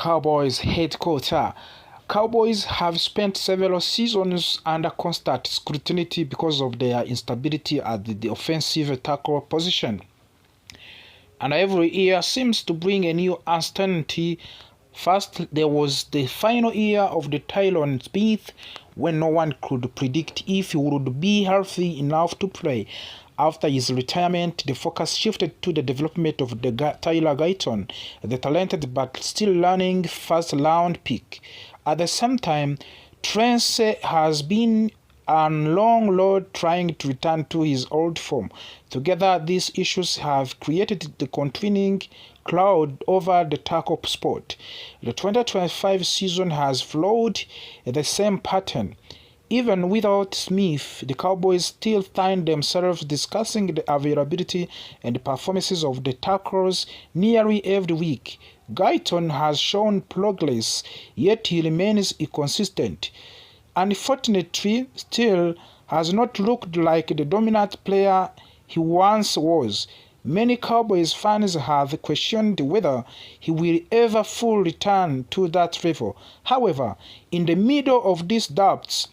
Cowboys headquarters. Cowboys have spent several seasons under constant scrutiny because of their instability at the offensive tackle position. And every year seems to bring a new uncertainty. First, there was the final year of the Tyron Smith when no one could predict if he would be healthy enough to play. After his retirement, the focus shifted to the development of Tyler Guyton, the talented but still learning first-round pick. At the same time, Trent has been on long road trying to return to his old form. Together, these issues have created the continuing cloud over the tackle spot. The 2025 season has followed the same pattern. Even without Smith, the Cowboys still find themselves discussing the availability and performances of the tackles nearly every week. Guyton has shown progress, yet he remains inconsistent. Unfortunately, still has not looked like the dominant player he once was. Many Cowboys fans have questioned whether he will ever fully return to that level. However, in the middle of these doubts,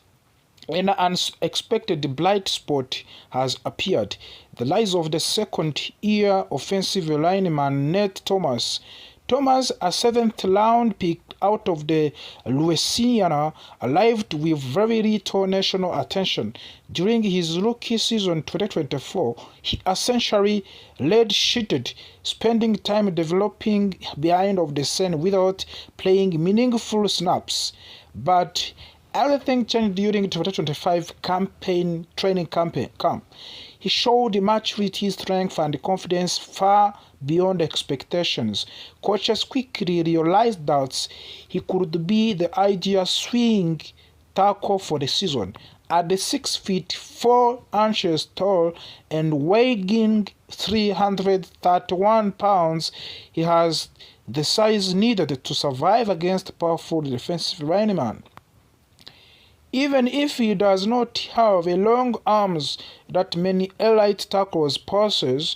an unexpected blind spot has appeared. The rise of the second-year offensive lineman Nate Thomas. Thomas, a seventh-round pick out of the Louisiana, arrived with very little national attention. During his rookie season 2024, he essentially redshirted, spending time developing behind of the scene without playing meaningful snaps. But everything changed during the 2025 training camp. He showed maturity, strength, and confidence far beyond expectations. Coaches quickly realized that he could be the ideal swing tackle for the season. At the 6 feet 4 inches tall and weighing 331 pounds, he has the size needed to survive against powerful defensive linemen. Even if he does not have a long arms that many elite tackles possess,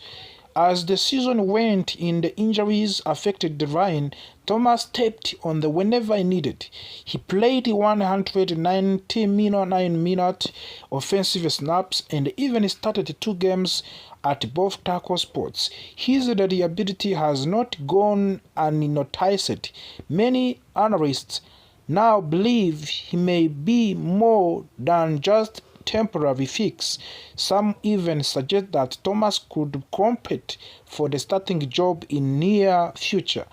as the season went in, the injuries affected the line. Thomas stepped on the whenever needed. He played 199-minute offensive snaps and even started 2 games at both tackle spots. His reliability has not gone unnoticed. Many analysts now believe he may be more than just temporary fix. Some even suggest that Thomas could compete for the starting job in near future.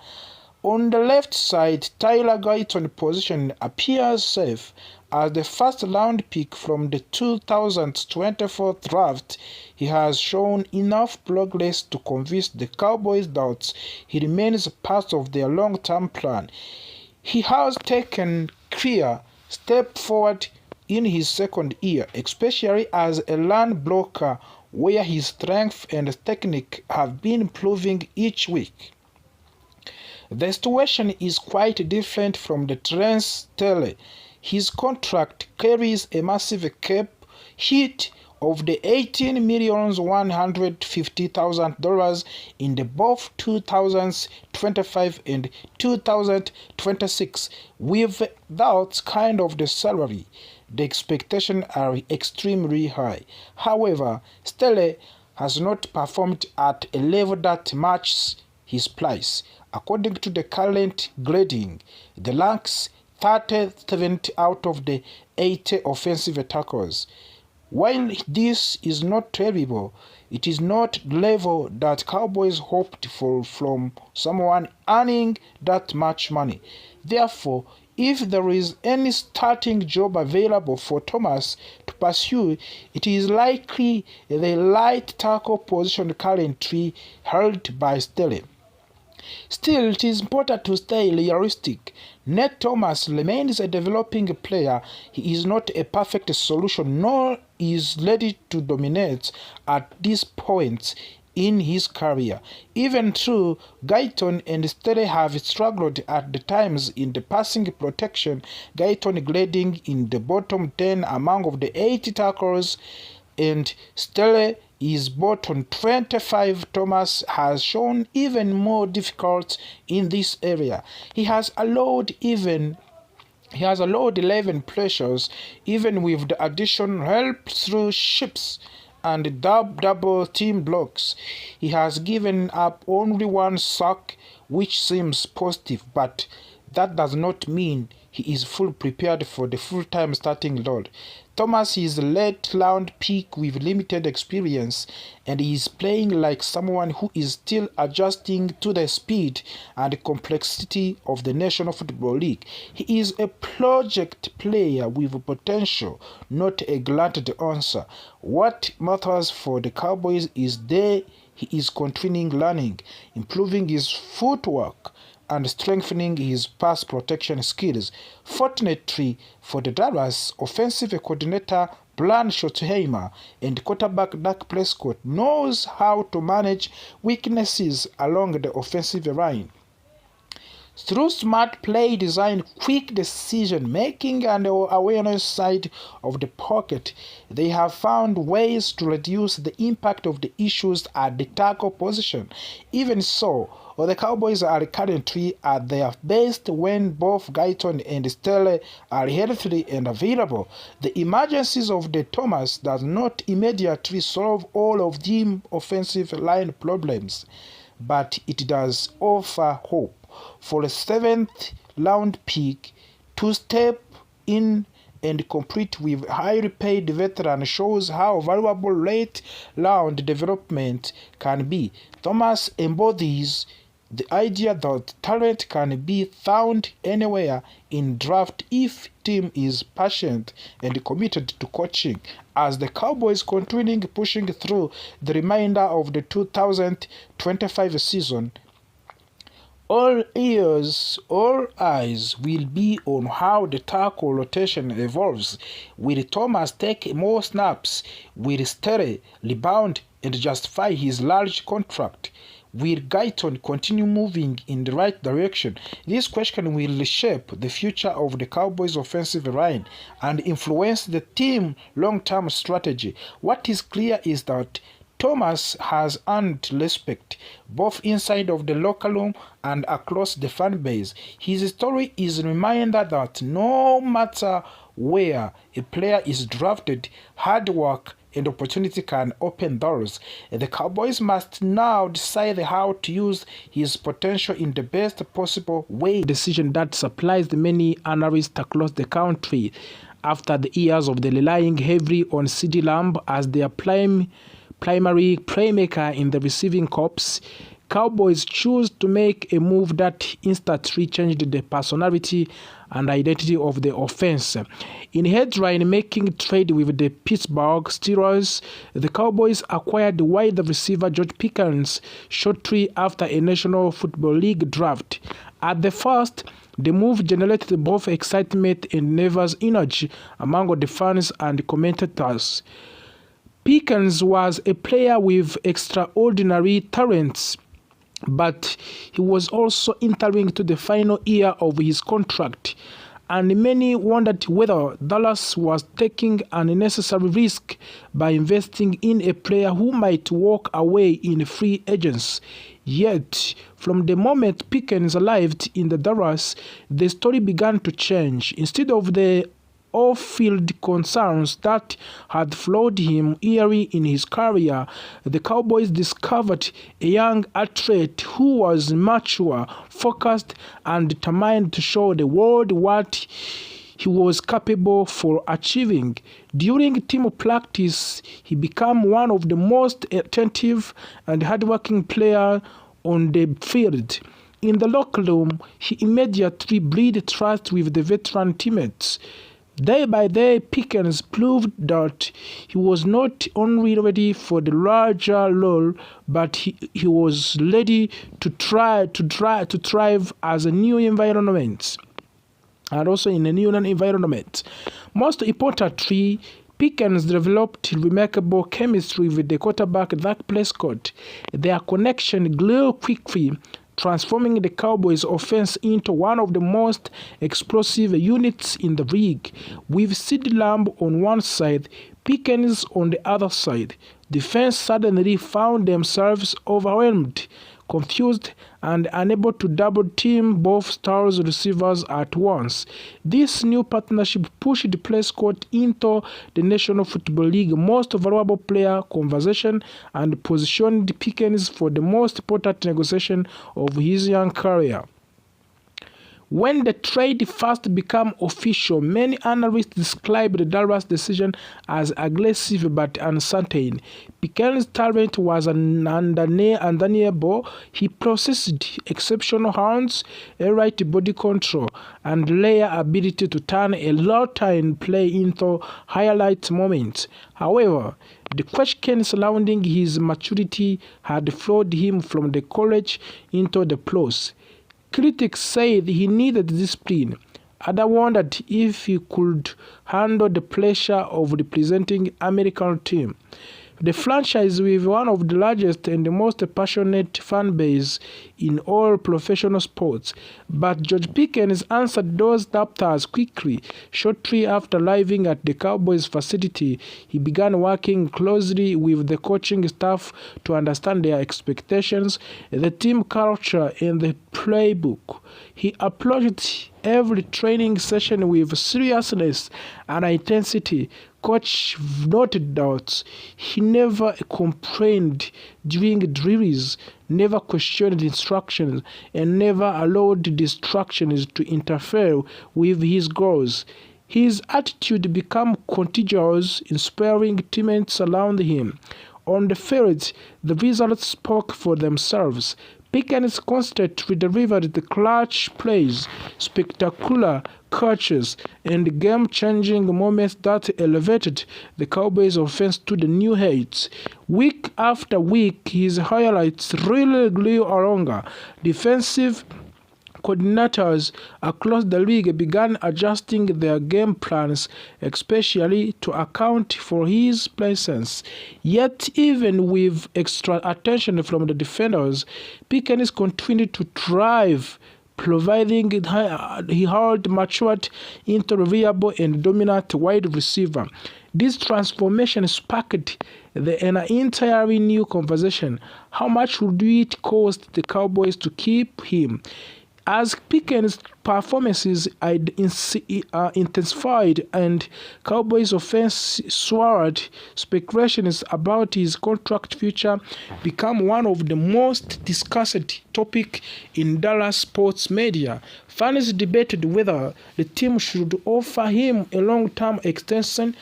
On the left side, Tyler Guyton's position appears safe. As the first-round pick from the 2024 draft, he has shown enough progress to convince the Cowboys that he remains part of their long-term plan. He has taken clear step forward in his second year, especially as a run blocker, where his strength and technique have been improving each week. The situation is quite different from the Trent Staley. His contract carries a massive cap hit of the $18,150,000 in the both 2025 and 2026. With that kind of the salary, the expectations are extremely high. However, Staley has not performed at a level that matches his price. According to the current grading, the ranks 37th out of the 80 offensive tackles. While this is not terrible, it is not the level that Cowboys hoped for from someone earning that much money. Therefore, if there is any starting job available for Thomas to pursue, it is likely the right tackle position currently held by Staley. Still, it is important to stay realistic. Nate Thomas remains a developing player. He is not a perfect solution, nor is ready to dominate at this point in his career. Even though Guyton and Staley have struggled at the times in the passing protection, Guyton grading in the bottom 10 among of the 80 tackles and Stele is bought on 25. Thomas has shown even more difficult in this area. He has allowed 11 pressures, even with the additional help through ships and double team blocks. He has given up only one sack, which seems positive, but that does not mean he is fully prepared for the full-time starting role. Thomas is a late-round pick with limited experience, and he is playing like someone who is still adjusting to the speed and complexity of the National Football League. He is a project player with potential, not a granted answer. What matters for the Cowboys is he is continuing learning, improving his footwork, and strengthening his pass protection skills. Fortunately for the Dallas, offensive coordinator Brian Schottenheimer and quarterback Dak Prescott knows how to manage weaknesses along the offensive line. Through smart play design, quick decision making, and awareness side of the pocket, they have found ways to reduce the impact of the issues at the tackle position. Even so, the Cowboys are currently at their best when both Guyton and Stele are healthy and available. The emergencies of the Thomas does not immediately solve all of the offensive line problems, but it does offer hope for a 7th round pick to step in and compete with highly paid veteran shows how valuable late round development can be. Thomas embodies the idea that talent can be found anywhere in draft if team is patient and committed to coaching. As the Cowboys continue pushing through the remainder of the 2025 season, all eyes will be on how the tackle rotation evolves. Will Thomas take more snaps? Will Stele rebound and justify his large contract? Will Guyton continue moving in the right direction? This question will reshape the future of the Cowboys' offensive line and influence the team's long-term strategy. What is clear is that Thomas has earned respect, both inside of the locker room and across the fan base. His story is a reminder that no matter where a player is drafted, hard work and opportunity can open doors. The Cowboys must now decide how to use his potential in the best possible way. A decision that surprised many analysts across the country after the years of relying heavily on CeeDee Lamb as their primary playmaker in the receiving corps. Cowboys choose to make a move that instantly changed the personality and identity of the offense. In headline-making trade with the Pittsburgh Steelers, the Cowboys acquired wide receiver George Pickens shortly after a National Football League draft. At the first, the move generated both excitement and nervous energy among the fans and commentators. Pickens was a player with extraordinary talents, but he was also entering to the final year of his contract, and many wondered whether Dallas was taking an unnecessary risk by investing in a player who might walk away in free agents. Yet, from the moment Pickens arrived in the Dallas, the story began to change. Instead of the off-field concerns that had flawed him early in his career, the Cowboys discovered a young athlete who was mature, focused, and determined to show the world what he was capable for achieving. During team practice, he became one of the most attentive and hardworking players on the field. In the locker room, he immediately breathed trust with the veteran teammates. Day by day, Pickens proved that he was not only ready for the larger role, but he was ready to thrive as a new environment, and also in a new environment. Most importantly, Pickens developed remarkable chemistry with the quarterback Dak Prescott. Their connection grew quickly, transforming the Cowboys' offense into one of the most explosive units in the league. With CeeDee Lamb on one side, Pickens on the other side. Defense suddenly found themselves overwhelmed, confused, and unable to double-team both stars receivers at once. This new partnership pushed Prescott into the National Football League most valuable player conversation and positioned Pickens for the most important negotiation of his young career. When the trade first became official, many analysts described Dallas' decision as aggressive but uncertain. Pickens' talent was undeniable. He possessed exceptional hands, a right body control, and rare ability to turn a routine play into highlight moments. However, the question surrounding his maturity had flowed him from the college into the pros. Critics said he needed discipline. Others wondered if he could handle the pressure of representing American team. The franchise with one of the largest and the most passionate fan base in all professional sports. But George Pickens answered those doubters quickly. Shortly after arriving at the Cowboys facility, he began working closely with the coaching staff to understand their expectations, the team culture, and the playbook. He approached every training session with seriousness and intensity. Coach noted that he never complained during drills, never questioned instructions, and never allowed distractions to interfere with his goals. His attitude became contagious, inspiring teammates around him. On the field, the results spoke for themselves. Pickens constantly delivered the clutch plays, spectacular catches, and game-changing moments that elevated the Cowboys' offense to the new heights. Week after week, his highlights really grew longer. Defensive coordinators across the league began adjusting their game plans, especially to account for his presence. Yet, even with extra attention from the defenders, Pickens continued to thrive, providing he had matured into a reliable and dominant wide receiver. This transformation sparked an entirely new conversation. How much would it cost the Cowboys to keep him? As Pickens' performances intensified and Cowboys' offense soared, speculations about his contract future became one of the most discussed topics in Dallas sports media. Fans debated whether the team should offer him a long-term extension,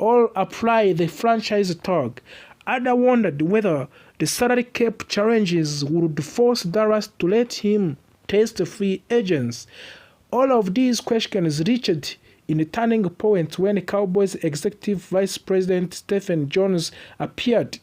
or apply the franchise tag. Others wondered whether the salary cap challenges would force Dallas to let him test free agents. All of these questions reached in a turning point when Cowboys Executive Vice President Stephen Jones appeared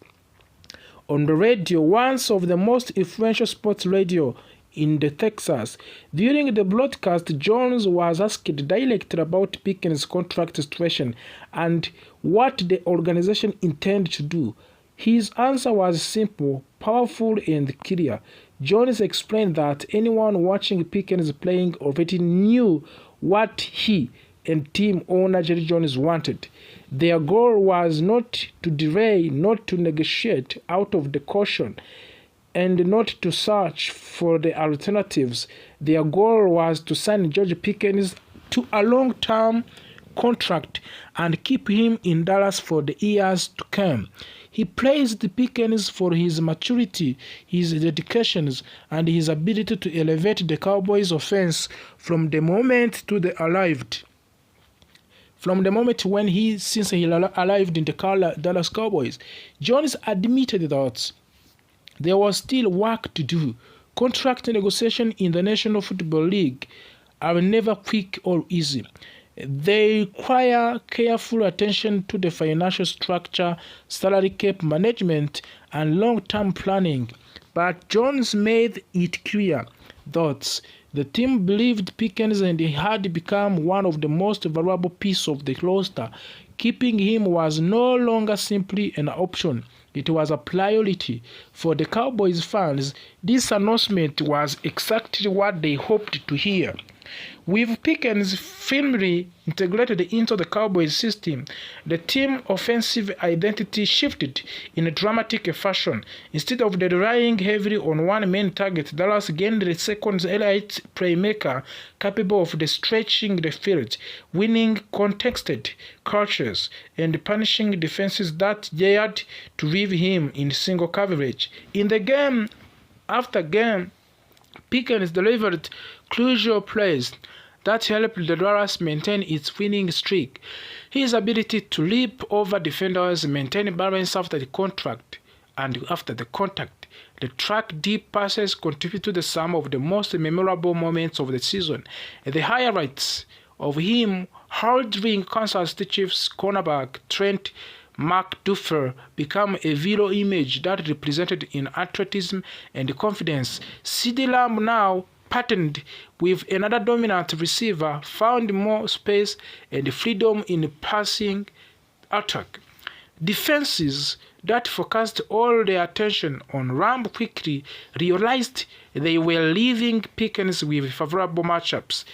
on the radio, one of the most influential sports radio in the Texas. During the broadcast, Jones was asked directly about Pickens' contract situation and what the organization intended to do. His answer was simple, powerful, and clear. Jones explained that anyone watching Pickens playing already knew what he and team owner Jerry Jones wanted. Their goal was not to delay, not to negotiate out of the caution, and not to search for the alternatives. Their goal was to sign George Pickens to a long-term contract and keep him in Dallas for the years to come. He praised Pickens for his maturity, his dedication, and his ability to elevate the Cowboys' offense from the moment when he arrived in the Dallas Cowboys. Jones admitted that there was still work to do. Contract negotiations in the National Football League are never quick or easy. They require careful attention to the financial structure, salary cap management, and long-term planning. But Jones made it clear that the team believed Pickens and he had become one of the most valuable pieces of the roster. Keeping him was no longer simply an option. It was a priority. For the Cowboys fans, this announcement was exactly what they hoped to hear. With Pickens firmly integrated into the Cowboys system, the team's offensive identity shifted in a dramatic fashion. Instead of relying heavily on one main target, Dallas gained the second elite playmaker capable of stretching the field, winning contested catches, and punishing defenses that dared to leave him in single coverage. In the game after game, Pickens delivered crucial plays that helped the Dallas maintain its winning streak. His ability to leap over defenders, maintain balance after the contact, the track deep passes contribute to some of the most memorable moments of the season. The highlights of him hurdling Kansas City Chiefs cornerback Trent McDuffie became a viral image that represented in athleticism and confidence. CeeDee Lamb, now partnered with another dominant receiver, found more space and freedom in passing attack. Defenses that focused all their attention on Lamb quickly realized they were leaving Pickens with favorable matchups.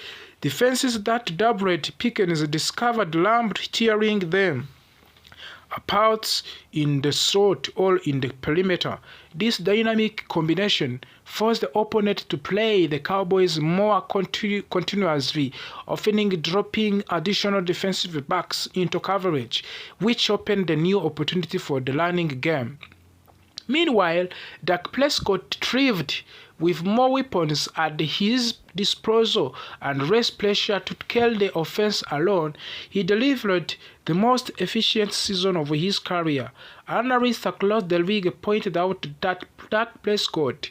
Defenses that doubled Pickens discovered Lamb tearing them apart in the slot or in the perimeter. This dynamic combination forced the opponent to play the Cowboys more continuously, often dropping additional defensive backs into coverage, which opened a new opportunity for the running game. Meanwhile, Dak Prescott thrived with more weapons at his disposal and less pressure to carry the offense alone. He delivered the most efficient season of his career. Analysts across the league pointed out that Dak Prescott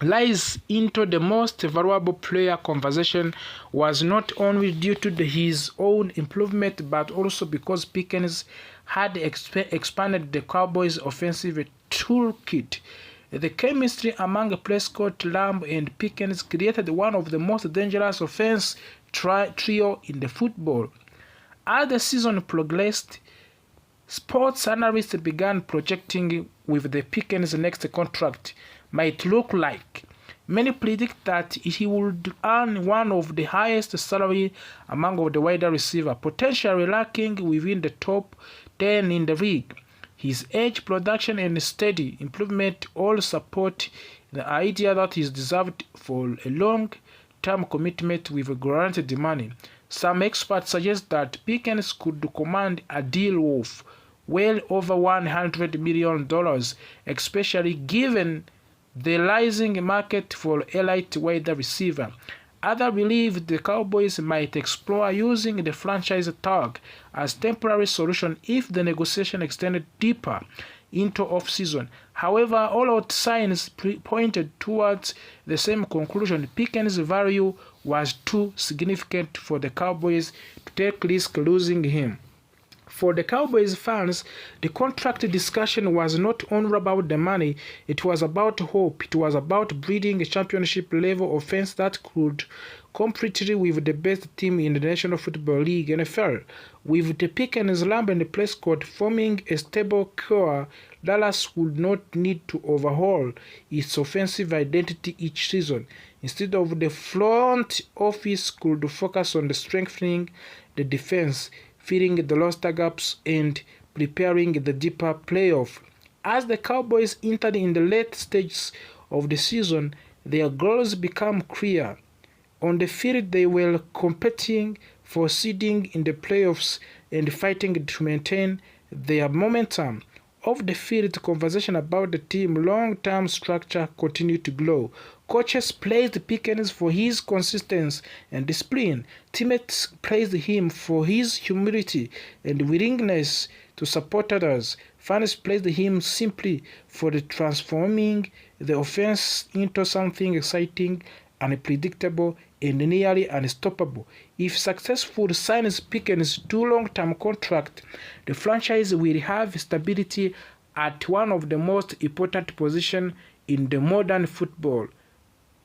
rise into the most valuable player conversation was not only due to his own improvement but also because Pickens had expanded the Cowboys' offensive toolkit. The chemistry among Prescott, Lamb, and Pickens created one of the most dangerous offense trio in the football. As the season progressed, sports analysts began projecting with the Pickens' next contract might look like. Many predict that he would earn one of the highest salaries among the wide receivers, potentially ranking within the top 10 in the league. His age, production, and steady improvement all support the idea that he is deserved for a long-term commitment with guaranteed money. Some experts suggest that Pickens could command a deal worth well over $100 million, especially given the rising market for elite wide receiver. Others believe the Cowboys might explore using the franchise tag as temporary solution if the negotiation extended deeper into off-season. However, all signs pointed towards the same conclusion. Pickens' value was too significant for the Cowboys to take risk losing him. For the Cowboys fans, the contract discussion was not only about the money, it was about hope. It was about breeding a championship-level offense that could compete with the best team in the National Football League, NFL. With the Pickens, Lamb, and Prescott forming a stable core, Dallas would not need to overhaul its offensive identity each season. Instead of the front office could focus on strengthening the defense, filling the roster gaps, and preparing the deeper playoff. As the Cowboys entered in the late stages of the season, their goals became clear. On the field, they were competing for seeding in the playoffs and fighting to maintain their momentum. Off the field, conversation about the team's long-term structure continued to grow. Coaches praised Pickens for his consistency and discipline. Teammates praised him for his humility and willingness to support others. Fans praised him simply for transforming the offense into something exciting, unpredictable, and nearly unstoppable. If successful signs Pickens to long-term contract, the franchise will have stability at one of the most important positions in the modern football.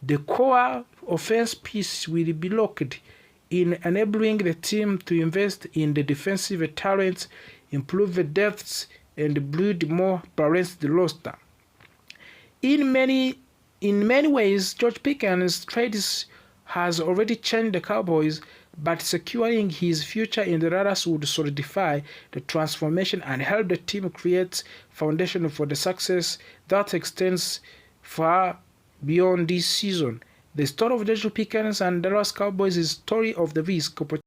The core offense piece will be locked in enabling the team to invest in the defensive talent, improve the depth, and build more balanced roster. In many ways, George Pickens trades has already changed the Cowboys, but securing his future in the Raiders would solidify the transformation and help the team create foundation for the success that extends far beyond this season. The story of Joshua Pickens and Dallas Cowboys is a story of the risk, opportunity,